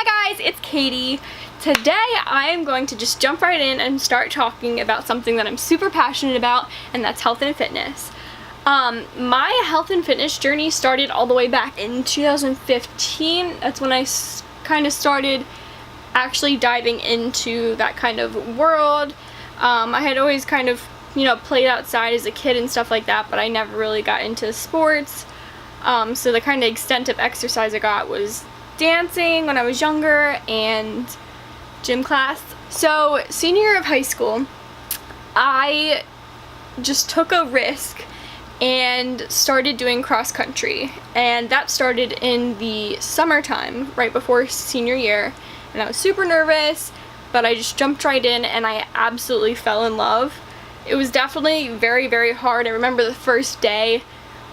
Hi guys, it's Katie. Today I am going to just jump right in and start talking about something that I'm super passionate about, and that's health and fitness. My health and fitness journey started all the way back in 2015. That's when I kind of started actually diving into that kind of world. I had always kind of, played outside as a kid and stuff like that, but I never really got into sports. So the kind of extent of exercise I got was dancing when I was younger and gym class. So senior year of high school, I just took a risk and started doing cross country, and that started in the summertime right before senior year, and I was super nervous, but I just jumped right in and I absolutely fell in love. It was definitely very, very hard. I remember the first day,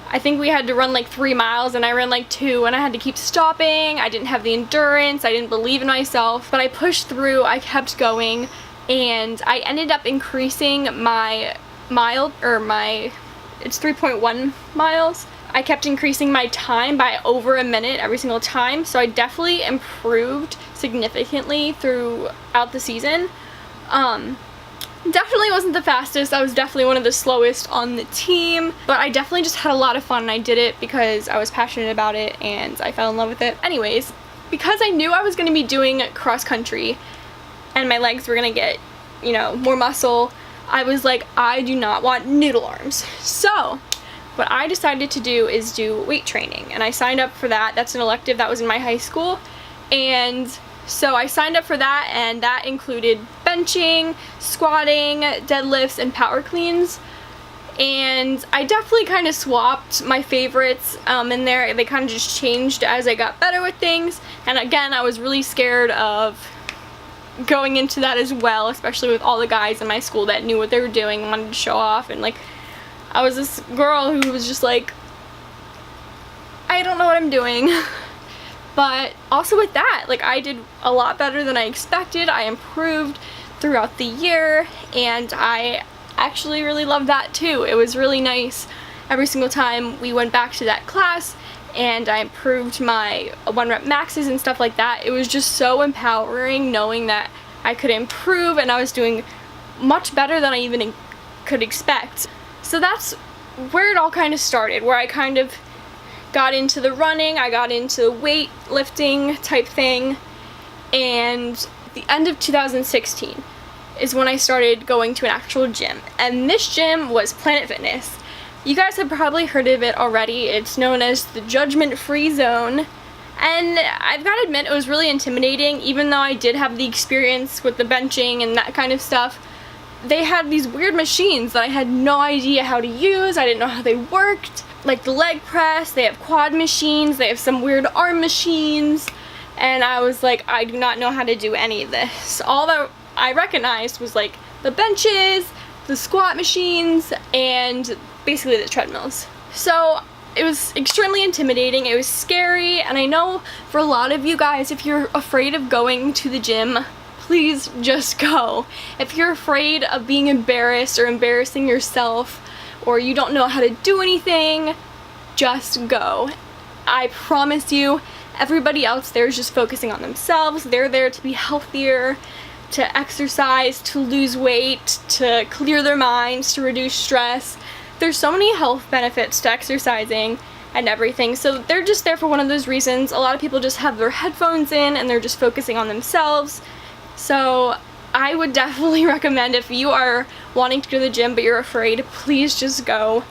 I think we had to run like 3 miles and I ran like 2, and I had to keep stopping. I didn't have the endurance, I didn't believe in myself, but I pushed through, I kept going, and I ended up increasing my it's 3.1 miles. I kept increasing my time by over a minute every single time, so I definitely improved significantly throughout the season. Definitely wasn't the fastest. I was definitely one of the slowest on the team, but I definitely just had a lot of fun, and I did it because I was passionate about it and I fell in love with it. Anyways, because I knew I was going to be doing cross country and my legs were going to get, more muscle, I was like, I do not want noodle arms. So what I decided to do is do weight training, and I signed up for that. That's an elective that was in my high school, and so I signed up for that, and that included benching, squatting, deadlifts, and power cleans. And I definitely kind of swapped my favorites in there. They kind of just changed as I got better with things. And again, I was really scared of going into that as well, especially with all the guys in my school that knew what they were doing and wanted to show off. And like, I was this girl who was just like, I don't know what I'm doing. But also with that, like, I did a lot better than I expected. I improved throughout the year, and I actually really loved that too. It was really nice every single time we went back to that class and I improved my 1-rep maxes and stuff like that. It was just so empowering knowing that I could improve and I was doing much better than I even could expect. So that's where it all kind of started, where I kind of got into the running, I got into weightlifting type thing, and at the end of 2016 is when I started going to an actual gym, and this gym was Planet Fitness. You guys have probably heard of it already. It's known as the Judgment Free Zone, and I've got to admit it was really intimidating. Even though I did have the experience with the benching and that kind of stuff, they had these weird machines that I had no idea how to use. I didn't know how they worked. Like the leg press, they have quad machines, they have some weird arm machines, and I was like, I do not know how to do any of this. All that I recognized was like the benches, the squat machines, and basically the treadmills. So it was extremely intimidating, it was scary, and I know for a lot of you guys, if you're afraid of going to the gym, please just go. If you're afraid of being embarrassed or embarrassing yourself, or you don't know how to do anything, just go. I promise you, everybody else there is just focusing on themselves. They're there to be healthier, to exercise, to lose weight, to clear their minds, to reduce stress. There's so many health benefits to exercising and everything, so they're just there for one of those reasons. A lot of people just have their headphones in and they're just focusing on themselves. So I would definitely recommend, if you are wanting to go to the gym but you're afraid, please just go.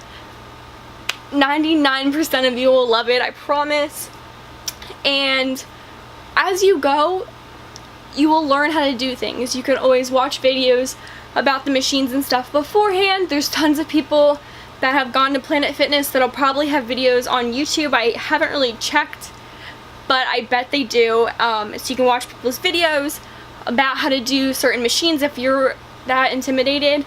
99% of you will love it, I promise. And as you go, you will learn how to do things. You can always watch videos about the machines and stuff beforehand. There's tons of people that have gone to Planet Fitness that'll probably have videos on YouTube. I haven't really checked, but I bet they do. So you can watch people's videos about how to do certain machines if you're that intimidated,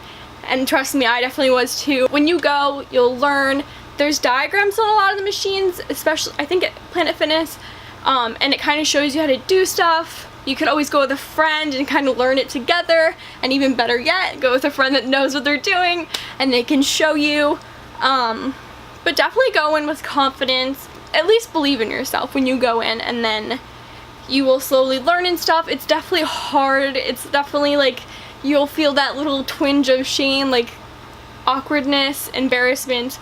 and trust me, I definitely was too. When you go, you'll learn. There's diagrams on a lot of the machines, especially I think at Planet Fitness, and it kind of shows you how to do stuff. You could always go with a friend and kind of learn it together, and even better yet, go with a friend that knows what they're doing and they can show you. But definitely go in with confidence. At least believe in yourself when you go in, and then you will slowly learn and stuff. It's definitely hard. It's definitely like you'll feel that little twinge of shame, like awkwardness, embarrassment,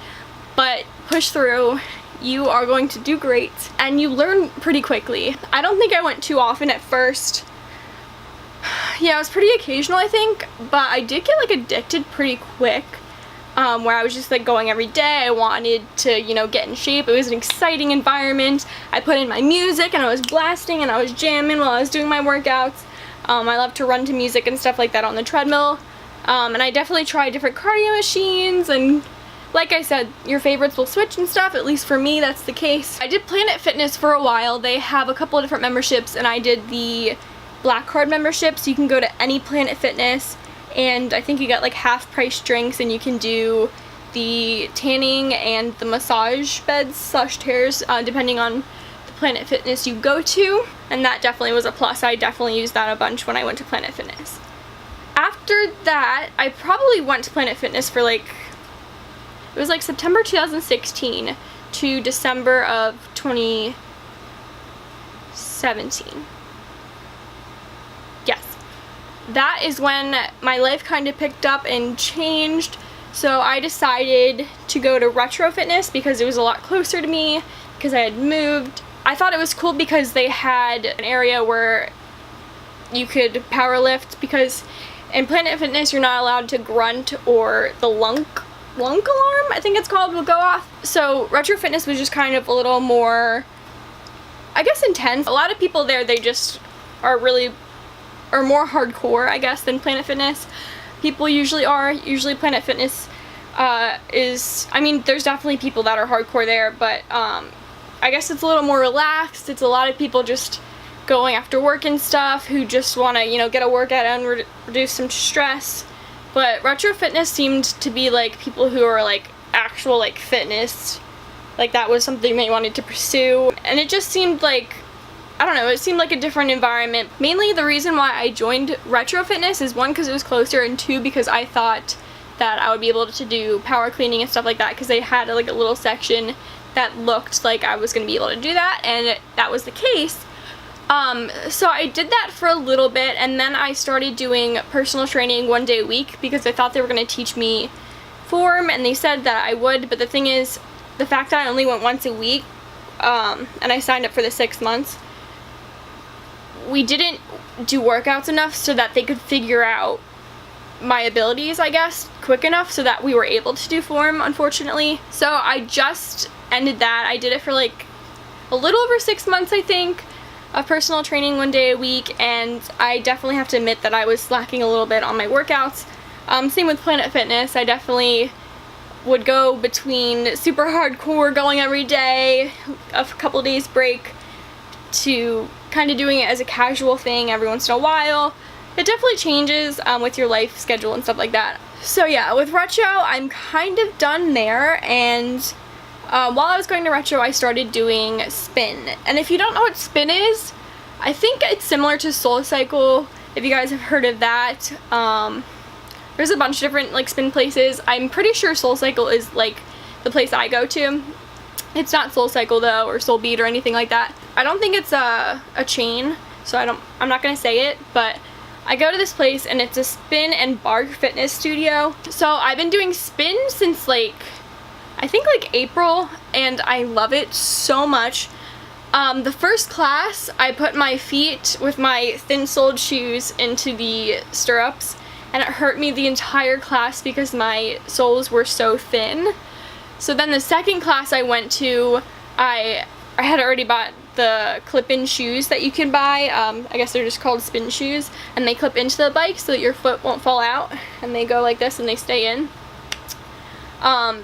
but push through. You are going to do great, and you learn pretty quickly. I don't think I went too often at first. Yeah, it was pretty occasional, I think, but I did get like addicted pretty quick, where I was just like going every day. I wanted to, you know, get in shape. It was an exciting environment. I put in my music and I was blasting and I was jamming while I was doing my workouts. I love to run to music and stuff like that on the treadmill, and I definitely tried different cardio machines, and like I said, your favorites will switch and stuff. At least for me, that's the case. I did Planet Fitness for a while. They have a couple of different memberships, and I did the Black Card membership, so you can go to any Planet Fitness, and I think you get like half price drinks, and you can do the tanning and the massage beds / chairs, depending on the Planet Fitness you go to, and that definitely was a plus. I definitely used that a bunch when I went to Planet Fitness. After that, I probably went to Planet Fitness for like, it was like September 2016 to December of 2017. Yes. That is when my life kind of picked up and changed. So I decided to go to Retro Fitness because it was a lot closer to me, because I had moved. I thought it was cool because they had an area where you could power lift, because in Planet Fitness you're not allowed to grunt, or the lunk alarm, I think it's called, will go off. So Retro Fitness was just kind of a little more, I guess, intense. A lot of people there, they just are more hardcore, I guess, than Planet Fitness people usually are. Usually Planet Fitness is, I mean, there's definitely people that are hardcore there, but I guess it's a little more relaxed. It's a lot of people just going after work and stuff who just want to, you know, get a workout and reduce some stress. But Retro Fitness seemed to be like people who are like actual like fitness, like that was something they wanted to pursue, and it just seemed like, I don't know, it seemed like a different environment. Mainly the reason why I joined Retro Fitness is, one, because it was closer, and two, because I thought that I would be able to do power cleaning and stuff like that, because they had like a little section that looked like I was going to be able to do that, and that was the case. So I did that for a little bit, and then I started doing personal training 1 day a week because I thought they were going to teach me form, and they said that I would, but the thing is, the fact that I only went once a week, and I signed up for the 6 months, we didn't do workouts enough so that they could figure out my abilities, I guess, quick enough so that we were able to do form, unfortunately. So I just ended that. I did it for like a little over 6 months, I think, of personal training 1 day a week, and I definitely have to admit that I was slacking a little bit on my workouts. Same with Planet Fitness. I definitely would go between super hardcore, going every day, a couple days break, to kind of doing it as a casual thing every once in a while. It definitely changes with your life schedule and stuff like that. So yeah, with Retro, I'm kind of done there, and while I was going to Retro, I started doing spin. And if you don't know what spin is, I think it's similar to SoulCycle, if you guys have heard of that. There's a bunch of different like spin places. I'm pretty sure SoulCycle is like the place I go to. It's not SoulCycle though, or Soulbeat or anything like that. I don't think it's a chain, so I'm not gonna say it, but I go to this place and it's a spin and barre fitness studio. So I've been doing spin since like, I think like April, and I love it so much. The first class, I put my feet with my thin-soled shoes into the stirrups, and it hurt me the entire class because my soles were so thin. So then the second class I went to, I had already bought the clip-in shoes that you can buy. I guess they're just called spin shoes, and they clip into the bike so that your foot won't fall out, and they go like this and they stay in.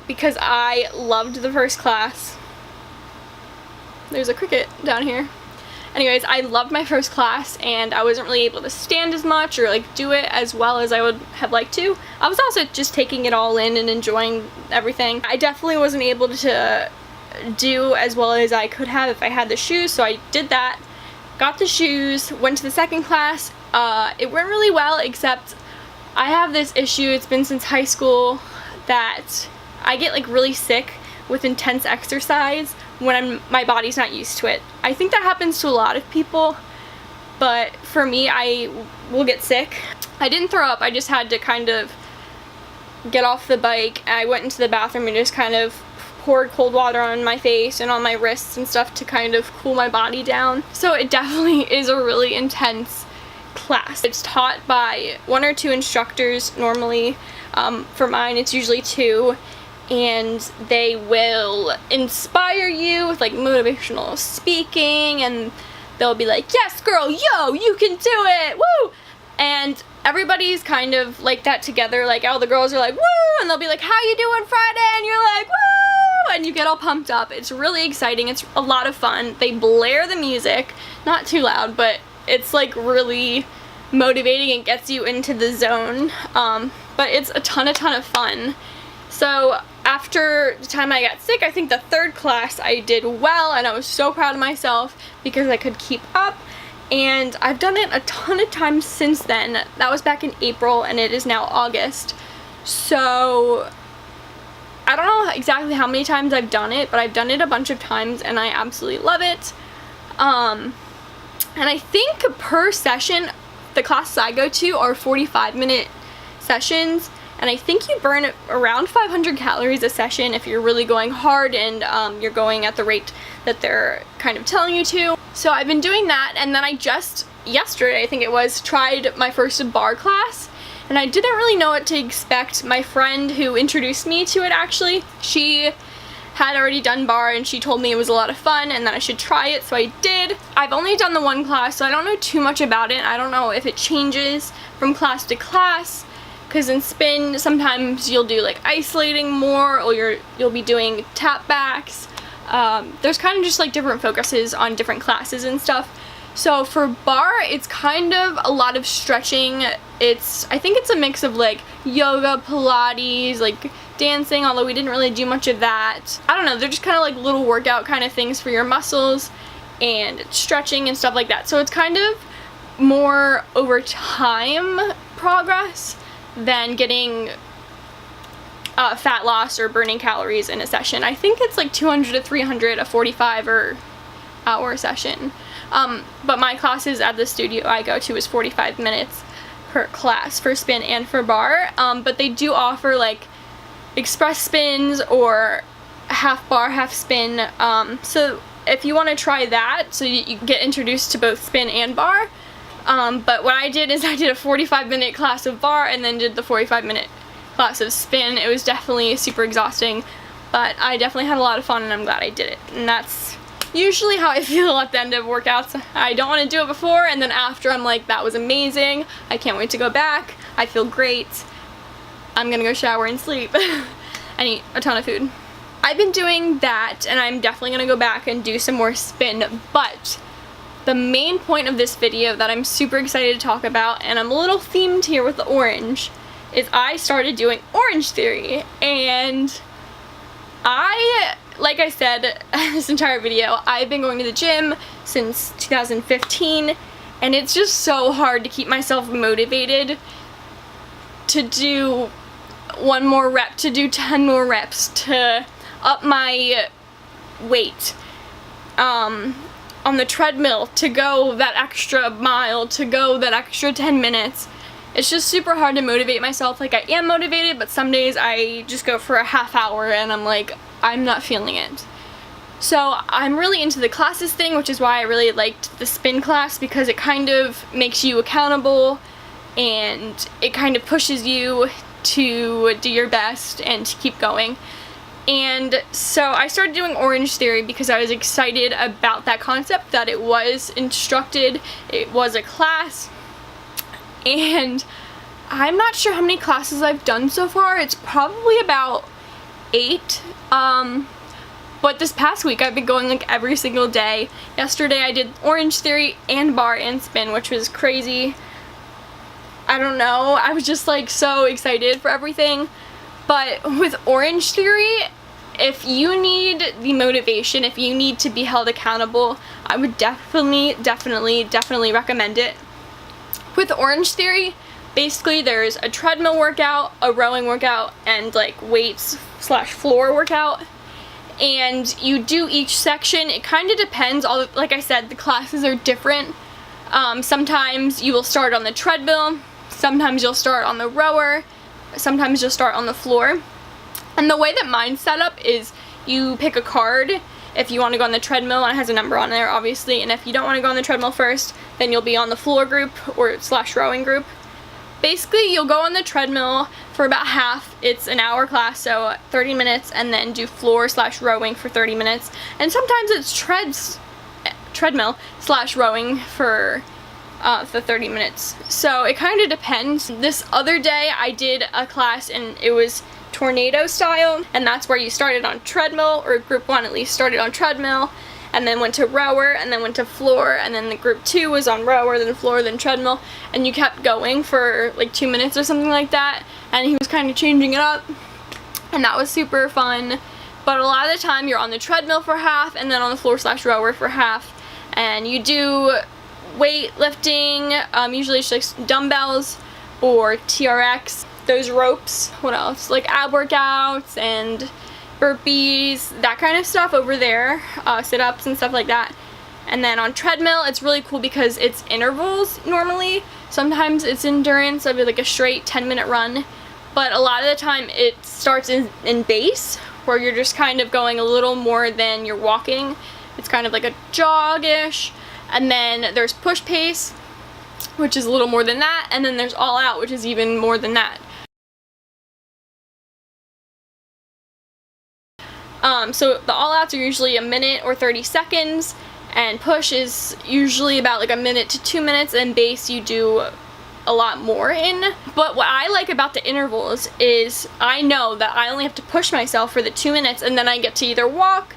Because I loved the first class. There's a cricket down here. Anyways, I loved my first class, and I wasn't really able to stand as much or like do it as well as I would have liked to. I was also just taking it all in and enjoying everything. I definitely wasn't able to do as well as I could have if I had the shoes, so I did that, got the shoes, went to the second class. It went really well, except I have this issue, it's been since high school, that I get like really sick with intense exercise when my body's not used to it. I think that happens to a lot of people. but for me, I will get sick. I didn't throw up, I just had to kind of get off the bike. I went into the bathroom and just kind of poured cold water on my face and on my wrists and stuff to kind of cool my body down. So it definitely is a really intense class. It's taught by 1 or 2 instructors normally. For mine, it's usually 2. And they will inspire you with like motivational speaking, and they'll be like, yes girl, yo, you can do it, woo! And everybody's kind of like that together, like all the girls are like, woo! And they'll be like, how you doing Friday? And you're like, woo! And you get all pumped up. It's really exciting, it's a lot of fun. They blare the music, not too loud, but it's like really motivating and gets you into the zone. But it's a ton of fun. So after the time I got sick, I think the 3rd class I did well, and I was so proud of myself because I could keep up, and I've done it a ton of times since then. That was back in April, and it is now August. So I don't know exactly how many times I've done it, but I've done it a bunch of times and I absolutely love it. And I think per session, the classes I go to are 45-minute sessions, and I think you burn around 500 calories a session if you're really going hard and you're going at the rate that they're kind of telling you to. So I've been doing that, and then I just, yesterday I think it was, tried my first bar class, and I didn't really know what to expect. My friend who introduced me to it, actually, she had already done bar and she told me it was a lot of fun and that I should try it, so I did. I've only done the 1 class, so I don't know too much about it. I don't know if it changes from class to class, because in spin sometimes you'll do like isolating more, or you'll be doing tap backs. There's kind of just like different focuses on different classes and stuff. So for bar, it's kind of a lot of stretching. I think it's a mix of like yoga, Pilates, like dancing, although we didn't really do much of that. I don't know, they're just kind of like little workout kind of things for your muscles and stretching and stuff like that. So it's kind of more over time progress than getting fat loss or burning calories in a session. I think it's like 200 to 300 a 45-hour session. But my classes at the studio I go to is 45 minutes per class for spin and for bar. But they do offer like express spins or half bar, half spin. So if you want to try that, so you get introduced to both spin and bar. But what I did is I did a 45-minute class of bar and then did the 45-minute class of spin. It was definitely super exhausting, but I definitely had a lot of fun and I'm glad I did it. And that's usually how I feel at the end of workouts. I don't want to do it before, and then after I'm like, that was amazing. I can't wait to go back. I feel great. I'm gonna go shower and sleep and eat a ton of food. I've been doing that, and I'm definitely gonna go back and do some more spin, but the main point of this video that I'm super excited to talk about, and I'm a little themed here with the orange, is I started doing Orange Theory. And like I said this entire video, I've been going to the gym since 2015, and it's just so hard to keep myself motivated to do 1 more rep, to do 10 more reps, to up my weight on the treadmill, to go that extra mile, to go that extra 10 minutes. It's just super hard to motivate myself. Like, I am motivated, but some days I just go for a half hour and I'm like, I'm not feeling it. So I'm really into the classes thing, which is why I really liked the spin class, because it kind of makes you accountable and it kind of pushes you to do your best and to keep going. And so I started doing Orange Theory because I was excited about that concept, that it was instructed, it was a class, and I'm not sure how many classes I've done so far. It's probably about 8. But this past week I've been going like every single day. Yesterday I did Orange Theory and bar and spin, which was crazy. I don't know, I was just like so excited for everything. But with Orange Theory, if you need the motivation, if you need to be held accountable, I would definitely recommend it. With Orange Theory, basically there's a treadmill workout, a rowing workout, and like weights / floor workout. And you do each section. It kind of depends, like I said, the classes are different. Sometimes you will start on the treadmill, sometimes you'll start on the rower, sometimes you'll start on the floor. And the way that mine's set up is you pick a card if you want to go on the treadmill, and it has a number on there obviously, and if you don't want to go on the treadmill first, then you'll be on the floor group or / rowing group. Basically, you'll go on the treadmill for about half. It's an hour class, so 30 minutes, and then do floor / rowing for 30 minutes. And sometimes it's treadmill / rowing for the 30 minutes. So it kind of depends. This other day I did a class and it was tornado style, and that's where you started on treadmill, or group 1 at least started on treadmill, and then went to rower, and then went to floor, and then the group 2 was on rower, then floor, then treadmill, and you kept going for like 2 minutes or something like that, and he was kind of changing it up, and that was super fun. But a lot of the time you're on the treadmill for half, and then on the floor / rower for half, and you do weightlifting, usually it's like dumbbells or TRX, those ropes, what else, like ab workouts and burpees, that kind of stuff over there, sit-ups and stuff like that. And then on treadmill, it's really cool because it's intervals normally. Sometimes it's endurance, it'll be like a straight 10-minute run, but a lot of the time it starts in base, where you're just kind of going a little more than you're walking. It's kind of like a jog-ish, and then there's push pace, which is a little more than that, and then there's all out, which is even more than that. So the all outs are usually a minute or 30 seconds, and push is usually about like a minute to 2 minutes, and base you do a lot more in. But what I like about the intervals is I know that I only have to push myself for the 2 minutes, and then I get to either walk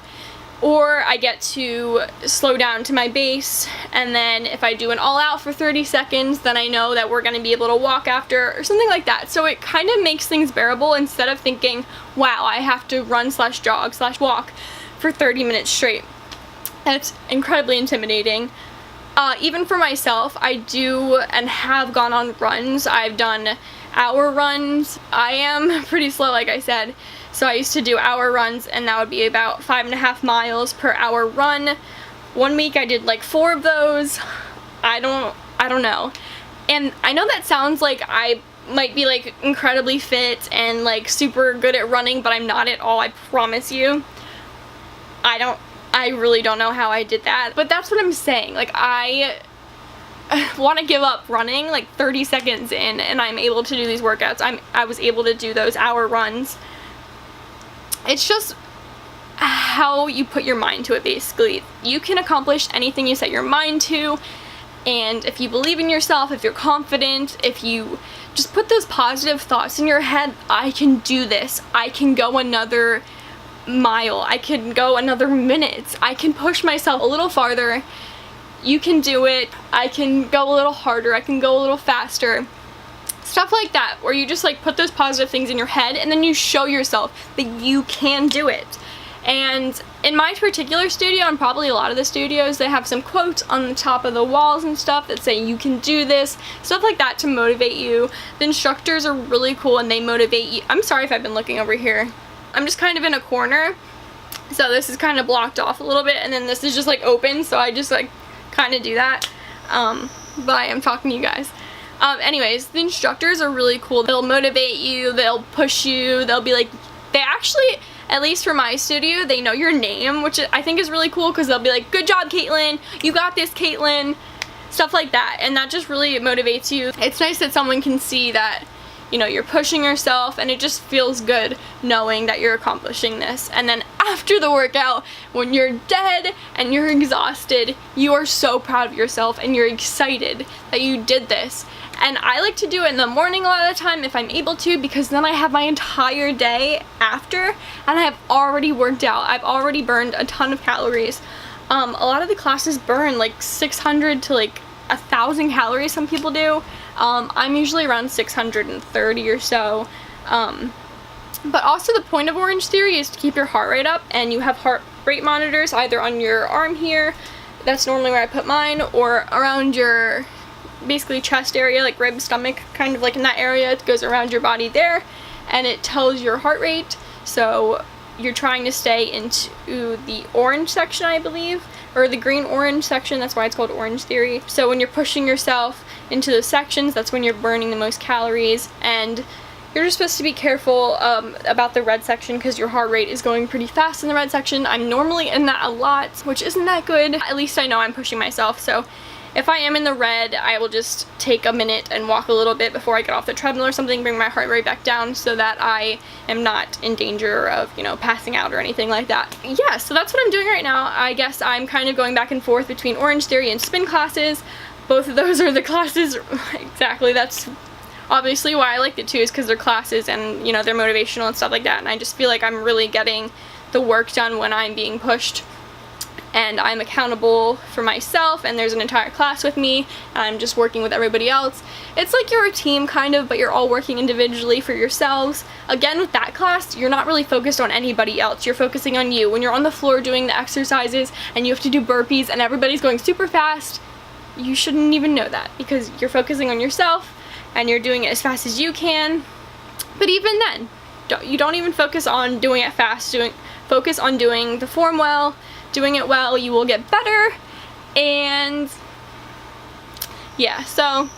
or I get to slow down to my base, and then if I do an all out for 30 seconds, then I know that we're going to be able to walk after, or something like that. So it kind of makes things bearable instead of thinking, wow, I have to run / jog / walk for 30 minutes straight. That's incredibly intimidating. Even for myself, I do and have gone on runs. I've done hour runs. I am pretty slow, like I said. So I used to do hour runs, and that would be about 5.5 miles per hour run. 1 week I did like 4 of those. I don't know. And I know that sounds like I might be like incredibly fit and like super good at running, but I'm not at all, I promise you. I really don't know how I did that, but that's what I'm saying. Like, I want to give up running like 30 seconds in, and I'm able to do these workouts. I was able to do those hour runs. It's just how you put your mind to it, basically. You can accomplish anything you set your mind to, and if you believe in yourself, if you're confident, if you just put those positive thoughts in your head, I can do this, I can go another mile, I can go another minute, I can push myself a little farther, you can do it, I can go a little harder, I can go a little faster. Stuff like that, where you just like put those positive things in your head, and then you show yourself that you can do it. And in my particular studio, and probably a lot of the studios, they have some quotes on the top of the walls and stuff that say you can do this, stuff like that to motivate you. The instructors are really cool, and they motivate you. I'm sorry if I've been looking over here. I'm just kind of in a corner, so this is kind of blocked off a little bit, and then this is just like open, so I just like kind of do that. But I am talking to you guys. Anyways, the instructors are really cool. They'll motivate you, they'll push you, they'll be like, they actually, at least for my studio, they know your name, which I think is really cool, because they'll be like, good job, Caitlin, you got this, Caitlin, stuff like that, and that just really motivates you. It's nice that someone can see that, you know, you're pushing yourself, and it just feels good knowing that you're accomplishing this. And then after the workout, when you're dead and you're exhausted, you are so proud of yourself, and you're excited that you did this. And I like to do it in the morning a lot of the time if I'm able to, because then I have my entire day after, and I have already worked out. I've already burned a ton of calories. A lot of the classes burn like 600 to like 1,000 calories, some people do. I'm usually around 630 or so. But also the point of Orange Theory is to keep your heart rate up, and you have heart rate monitors either on your arm here, that's normally where I put mine, or around your basically chest area, like rib, stomach, kind of like in that area. It goes around your body there, and it tells your heart rate. So you're trying to stay into the orange section, I believe. or the green-orange section. That's why it's called Orange Theory. So when you're pushing yourself into those sections, that's when you're burning the most calories, and you're just supposed to be careful about the red section because your heart rate is going pretty fast in the red section. I'm normally in that a lot, which isn't that good. At least I know I'm pushing myself. So if I am in the red, I will just take a minute and walk a little bit before I get off the treadmill or something, bring my heart rate back down so that I am not in danger of, you know, passing out or anything like that. Yeah, so that's what I'm doing right now. I guess I'm kind of going back and forth between Orange Theory and spin classes. Both of those are the classes, exactly, that's obviously why I like the two, is because they're classes and, you know, they're motivational and stuff like that, and I just feel like I'm really getting the work done when I'm being pushed and I'm accountable for myself, and there's an entire class with me and I'm just working with everybody else. It's like you're a team kind of, but you're all working individually for yourselves. Again, with that class, you're not really focused on anybody else. You're focusing on you. When you're on the floor doing the exercises and you have to do burpees and everybody's going super fast, you shouldn't even know that because you're focusing on yourself and you're doing it as fast as you can. But even then, you don't even focus on doing it fast. Focus on doing the form well, doing it well. You will get better. And yeah, so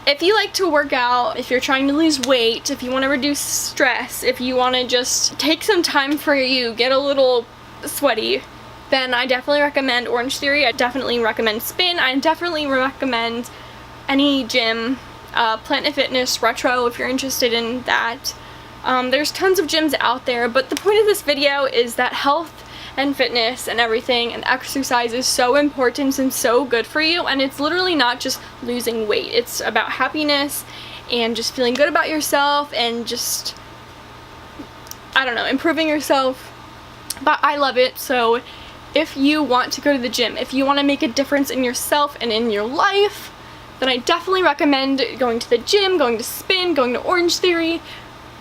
if you like to work out, if you're trying to lose weight, if you want to reduce stress, if you want to just take some time for you, get a little sweaty, then I definitely recommend Orange Theory. I definitely recommend spin. I definitely recommend any gym. Planet Fitness, Retro, if you're interested in that. There's tons of gyms out there, but the point of this video is that health and fitness and everything and exercise is so important and so good for you, and it's literally not just losing weight. It's about happiness and just feeling good about yourself and just, I don't know, improving yourself. But I love it. So if you want to go to the gym, if you want to make a difference in yourself and in your life, then I definitely recommend going to the gym, going to spin, going to Orange Theory,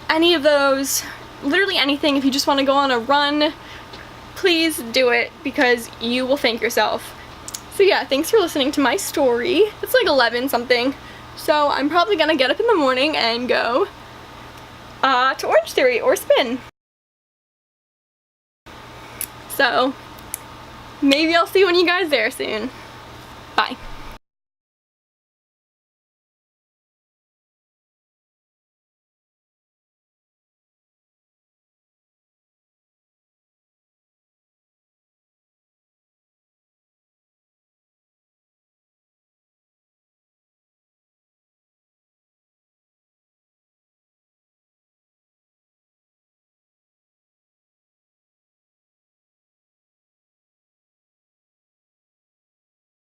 any of those, literally anything. If you just want to go on a run, please do it because you will thank yourself. So yeah, thanks for listening to my story. It's like 11 something, so I'm probably gonna get up in the morning and go to Orange Theory or spin. So maybe I'll see one of you guys there soon. Bye.